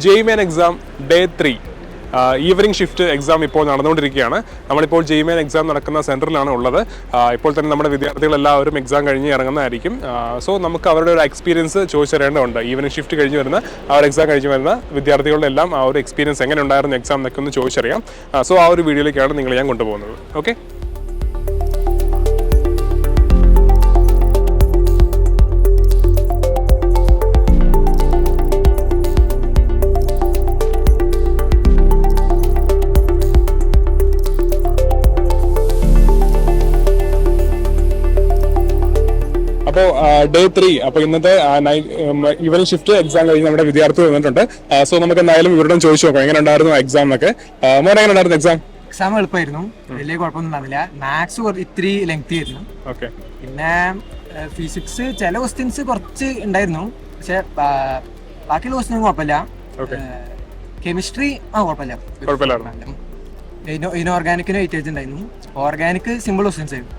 JEE exam day 3 evening shift exam ഇപ്പോൾ നടന്നുകൊണ്ടിരിക്കുകയാണ്. നമ്മളിപ്പോൾ JEE എക്സാം നടക്കുന്ന സെൻറ്ററിലാണ് ഉള്ളത്. ഇപ്പോൾ തന്നെ നമ്മുടെ വിദ്യാർത്ഥികളെല്ലാവരും എക്സാം കഴിഞ്ഞ് ഇറങ്ങുന്നതായിരിക്കും. സോ നമുക്ക് അവരുടെ ഒരു എക്സ്പീരിയൻസ് ചോദിച്ചറിയേണ്ടതുണ്ട്. ഈവനിങ് ഷിഫ്റ്റ് കഴിഞ്ഞ് വരുന്ന ആ ഒരു എക്സാം കഴിഞ്ഞ് വരുന്ന വിദ്യാർത്ഥികളുടെ എല്ലാം ആ ഒരു എക്സ്പീരിയൻസ് എങ്ങനെ ഉണ്ടായിരുന്നു എക്സാം എന്നൊക്കെ ഒന്ന് ചോദിച്ചറിയാം. സോ ആ ഒരു വീഡിയോയിലേക്കാണ് നിങ്ങളെ ഞാൻ കൊണ്ടുപോകുന്നത്. ഓക്കെ. അപ്പോൾ ഡേ 3 അപ്പോൾ ഇന്നത്തെ ഈവനിങ് ഷിഫ്റ്റ് എക്സാം കഴിഞ്ഞ് നമ്മുടെ വിദ്യാർത്ഥി വന്നിട്ടുണ്ട്. സോ നമുക്ക് എന്തായാലും ഇവരോടും ചോദിച്ചു നോക്കാം എങ്ങനെ ഉണ്ടായിരുന്നു എക്സാം എന്നൊക്കെ. മോനെ എങ്ങനെ ഉണ്ടായിരുന്നു എക്സാം? എക്സാം എളുപ്പമായിരുന്നു, വലിയ കുഴപ്പമൊന്നും ഉണ്ടാവില്ല. മാത്സ് ഇത്തിരി ലെങ്തി ആയിരുന്നു. ഓക്കെ. പിന്നെ ഫിസിക്സ് ചില ക്വസ്റ്റ്യൻസ് കുറച്ച് ഉണ്ടായിരുന്നു, പക്ഷെ ബാക്കിയുള്ള ക്വസ്റ്റ്യൻ കുഴപ്പമില്ല. കെമിസ്ട്രി കുഴപ്പമില്ലായിരുന്നു. ഇനോർഗാനിക്കിന് വെയിറ്റേജ് ഉണ്ടായിരുന്നു. ഓർഗാനിക് സിമ്പിൾ ക്വസ്റ്റ്യൻസ് ആയിരുന്നു.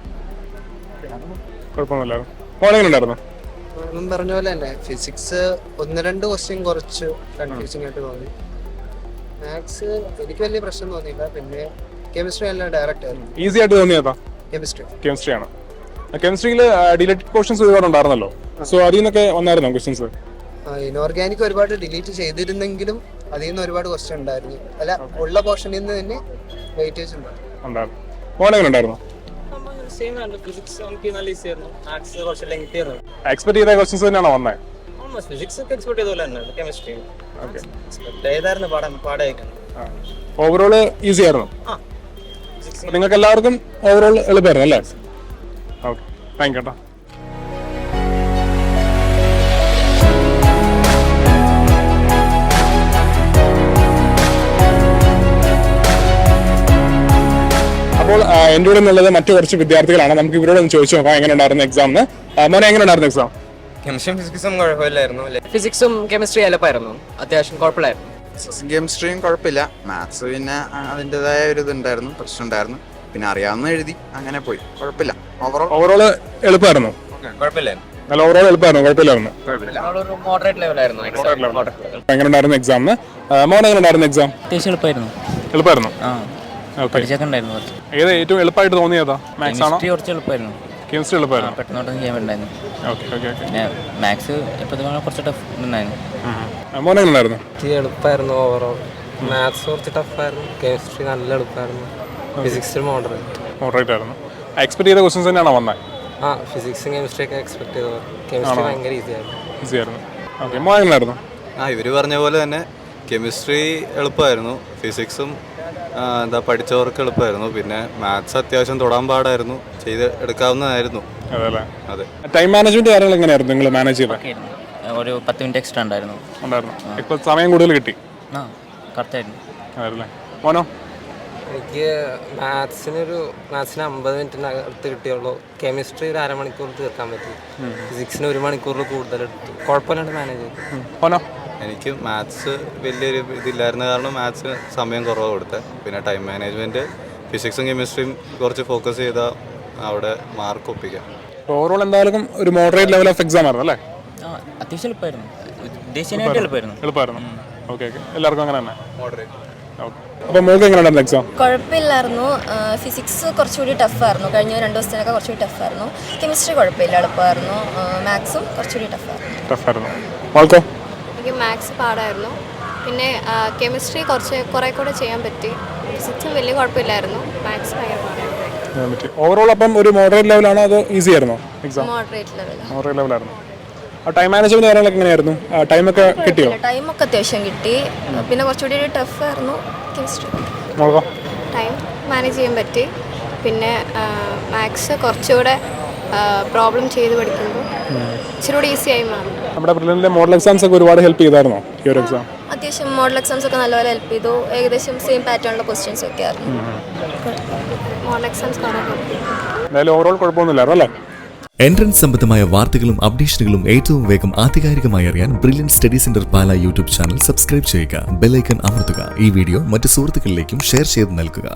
കുഴപ്പമൊന്നുമില്ലായിരുന്നു. മോനെങ്ങനെയുണ്ടായിരുന്നു? പറഞ്ഞ പോലെ തന്നെ ഫിസിക്സ് 1-2 ക്വസ്റ്റ്യൻ കുറച്ച് കൺഫ്യൂസിംഗ് ആയിട്ട് തോന്നി. മാത്സ് എനിക്ക് വലിയ പ്രശ്നം തോന്നിയില്ല. പിന്നെ കെമിസ്ട്രി എല്ലാം ഡയറക്റ്റ് ആയിരുന്നു. ഈസി ആയിട്ട് തോന്നിയതാ? കെമിസ്ട്രി ആണ്. കെമിസ്ട്രിയിൽ ഡിലീറ്റഡ് ക്വസ്റ്റ്യൻസ് ഒരുപാട് ഉണ്ടായിരുന്നല്ലോ. സോ അതിൽ നിന്നൊക്കെ വന്നായിരുന്നോ ക്വസ്റ്റ്യൻസ്? ഇനോർഗാനിക് ഒരുപാട് ഡിലീറ്റ് ചെയ്തിരുന്നെങ്കിലും അതിൽ നിന്ന് ഒരുപാട് ക്വസ്റ്റ്യൻ ഉണ്ടായിരുന്നു. അല്ല, ഉള്ള പോർഷനിൽ നിന്ന് തന്നെ വെയിറ്റേജ് ഉണ്ടായിരുന്നു. മോനെങ്ങനെ ഉണ്ടായിരുന്നു? എക്സ്പെക്ട് ചെയ്ത ക്വസ്റ്റ്യൻസ് തന്നെയാണോ വന്നത്? ഓവറോൾ ഈസി ആയിരുന്നു. നിങ്ങൾക്ക് എല്ലാവർക്കും ഓവറോൾ എളുപ്പമായിരുന്നു അല്ലേ? ഓക്കെ, താങ്ക് യു കേട്ടോ. അപ്പോൾ എൻ്റെ കൂടെ നിന്നുള്ളത് മറ്റു കുറച്ച് വിദ്യാർത്ഥികളാണ്. നമുക്ക് ഇവരോട് ഒന്ന് ചോദിച്ചു നോക്കാം എങ്ങനെ ഉണ്ടായിരുന്നു എക്സാമിന്. മോനെ എങ്ങനെ ഉണ്ടായിരുന്നു എക്സാം? കെമിസ്ട്രിയും ഫിസിക്സും കുഴപ്പമില്ലായിരുന്നു. ഫിസിക്സും കെമിസ്ട്രി എളുപ്പമായിരുന്നു, അത്യാവശ്യം കുഴപ്പമില്ലായിരുന്നു. കെമിസ്ട്രിയും കുഴപ്പമില്ല. മാത്സ് പിന്നെ അതിൻ്റെതായ ഒരു ഇതുണ്ടായിരുന്നു, പ്രശ്നം ഉണ്ടായിരുന്നു. പിന്നെ അറിയാവുന്ന എഴുതി അങ്ങനെ പോയി, കുഴപ്പമില്ല. ഓവറോൾ എളുപ്പമായിരുന്നു. നല്ല ഓവറോൾ എളുപ്പമായിരുന്നു, കുഴപ്പമില്ലായിരുന്നു. മോഡറേറ്റ് ലെവലായിരുന്നു. എങ്ങനെ ഉണ്ടായിരുന്നു എക്സാമിന്? മോൻ എങ്ങനെ ഉണ്ടായിരുന്നു എക്സാം? അത്യാവശ്യം എളുപ്പമായിരുന്നു. എളുപ്പമായിരുന്നു. ഏത് ഏറ്റവും എളുപ്പമായിട്ട് തോന്നിയതാ? മാത്സ് ആണോ? കുറച്ച് എളുപ്പമായിരുന്നു. കെമിസ്ട്രി എളുപ്പമായിരുന്നു. പെട്ടെന്നോട്ട് ചെയ്യാൻ പറ്റുണ്ടായിരുന്നു. പിന്നെ മാത്സ് ഇപ്പോഴത്തെ കുറച്ച് ടഫ് ഉണ്ടായിരുന്നു. മോൻ എങ്ങനെ ഉണ്ടായിരുന്നു? എളുപ്പമായിരുന്നു ഓവറോൾ. മാത്സ് കുറച്ച് ടഫായിരുന്നു. കെമിസ്ട്രി നല്ല എളുപ്പമായിരുന്നു. ഫിസിക്സ് മോഡറേറ്റ് ആയിരുന്നു. എക്സ്പെക്ട് ചെയ്ത ക്വസ്റ്റ്യൻസ് തന്നെയാണോ വന്നത്? ഫിസിക്സും കെമിസ്ട്രി ഒക്കെ എക്സ്പെക്ട് ചെയ്തത്. കെമിസ്ട്രി ഭയങ്കര ഈസി ആയിരുന്നു. ഓക്കെ, മോൻ എങ്ങനെ ഉണ്ടായിരുന്നു? ഇവർ പറഞ്ഞ പോലെ തന്നെ കെമിസ്ട്രി എളുപ്പമായിരുന്നു. ഫിസിക്സും പഠിച്ചവർക്ക് എളുപ്പമായിരുന്നു. പിന്നെ മാത്സ് അത്യാവശ്യം തൊടാൻ പാടായിരുന്നു, ചെയ്ത് എടുക്കാവുന്നതായിരുന്നു. അതെ. ടൈം മാനേജ്മെന്റ് കാര്യങ്ങൾ എങ്ങനെയായിരുന്നു നിങ്ങൾ മാനേജ് ചെയ്തത്? ഒരു 10 മിനിറ്റ് എക്സ്ട്രാ ഉണ്ടായിരുന്നു. ഇപ്പോൾ സമയം കൂടുതൽ കിട്ടി. കറക്റ്റായിരുന്നു. അതല്ലേ. മോനോ? എനിക്ക് മാത്സിന് 50 മിനിറ്റിനകത്ത് കിട്ടിയുള്ളൂ. കെമിസ്ട്രി ഒരു അരമണിക്കൂർ തീർക്കാൻ പറ്റി. ഫിസിക്സിന് 1 മണിക്കൂറിൽ കൂടുതൽ എടുത്തു. കുഴപ്പമില്ലാണ്ട് മാനേജ് ചെയ്തു. എനിക്ക് മാത്സ് വലിയൊരു ഇതില്ലായിരുന്ന കാരണം മാത്സിന് സമയം കുറവ് കൊടുത്തത്. പിന്നെ ടൈം മാനേജ്മെൻറ്റ്, ഫിസിക്സും കെമിസ്ട്രിയും കുറച്ച് ഫോക്കസ് ചെയ്താൽ അവിടെ മാർക്ക് ഒപ്പിക്കാം. ഓവറോൾ എന്തായാലും ഒരു മോഡറേറ്റ് ലെവൽ ഓഫ് എക്സാം ആയിരുന്നു അല്ലേ? അത്യാവശ്യം എളുപ്പമായിരുന്നു. എളുപ്പമായിരുന്നു. ഓക്കെ, എല്ലാവർക്കും അങ്ങനെ തന്നെ മോഡറേറ്റ്. അപ്പോൾ മോൾക്ക് എങ്ങനെ ഉണ്ടായിരുന്നു എക്സാം? കുഴപ്പമില്ലായിരുന്നു. ഫിസിക്സ് കുറച്ചുകൂടി ടഫായിരുന്നു. കഴിഞ്ഞ 2 ദിവസത്തിനൊക്കെ കുറച്ചുകൂടി ടഫായിരുന്നു. കെമിസ്ട്രി കുഴപ്പമില്ല, എളുപ്പമായിരുന്നു. മാത്സും കുറച്ചുകൂടി ടഫായിരുന്നു. മോൾക്കോ? എനിക്ക് മാത്സ് പാടായിരുന്നു. പിന്നെ കെമിസ്ട്രി കുറേ കൂടെ ചെയ്യാൻ പറ്റി. ഫിസിക്സും വലിയ കുഴപ്പമില്ലായിരുന്നു. മാത്സ് ഭയങ്കര പാടായിരുന്നു. ഓവറോൾ അപ്പം ഒരു മോഡറേറ്റ് ലെവലാണോ അതോ ഈസി ആയിരുന്നോ എക്സാം? മോഡറേറ്റ് ലെവലായിരുന്നു. ടൈം മാനേജ്മെന്റ് കാര്യങ്ങളൊക്കെ എങ്ങനെയായിരുന്നു? ടൈമൊക്കെ കിട്ടിയോ? ടൈമൊക്കെ അത്യാവശ്യം കിട്ടി. പിന്നെ കുറച്ചുകൂടി ടഫായിരുന്നു കെമിസ്ട്രി. ടൈം മാനേജ് ചെയ്യാൻ പറ്റി. പിന്നെ മാത്സ് കുറച്ചുകൂടെ പ്രോബ്ലം ചെയ്ത് പഠിക്കുമ്പോൾ ഇച്ചിരി ഈസി ആയി മാറും. നമ്മുടെ പ്രിലിമിനറി മോഡൽ എക്സാംസ് ഒക്കെ ഒരുപാട് ഹെൽപ്പ് ചെയ്തായിരുന്നോ ഈ ഒരു എക്സാം? അത്യാവശ്യം മോഡൽ എക്സാംസ് ഒക്കെ നല്ലപോലെ ഹെൽപ്പ് ചെയ്തു. ഏകദേശം സെയിം പാറ്റേണിലുള്ള ക്വസ്റ്റ്യൻസ് ഒക്കെ ആയിരുന്നു. മോഡൽ എക്സാംസ് ഓവറോൾ കുഴപ്പമൊന്നുമില്ലായിരുന്നു അല്ലേ? എൻട്രൻസ് സംബന്ധമായ വാർത്തകളും അപ്ഡേഷനുകളും ഏറ്റവും വേഗം ആധികാരികമായി അറിയാൻ ബ്രില്യൻറ്റ് സ്റ്റഡി സെന്റർ പാല യൂട്യൂബ് ചാനൽ സബ്സ്ക്രൈബ് ചെയ്യുക. ബെൽ ഐക്കൺ അമർത്തുക. ഈ വീഡിയോ മറ്റ് സുഹൃത്തുക്കളിലേക്കും ഷെയർ ചെയ്ത് നൽകുക.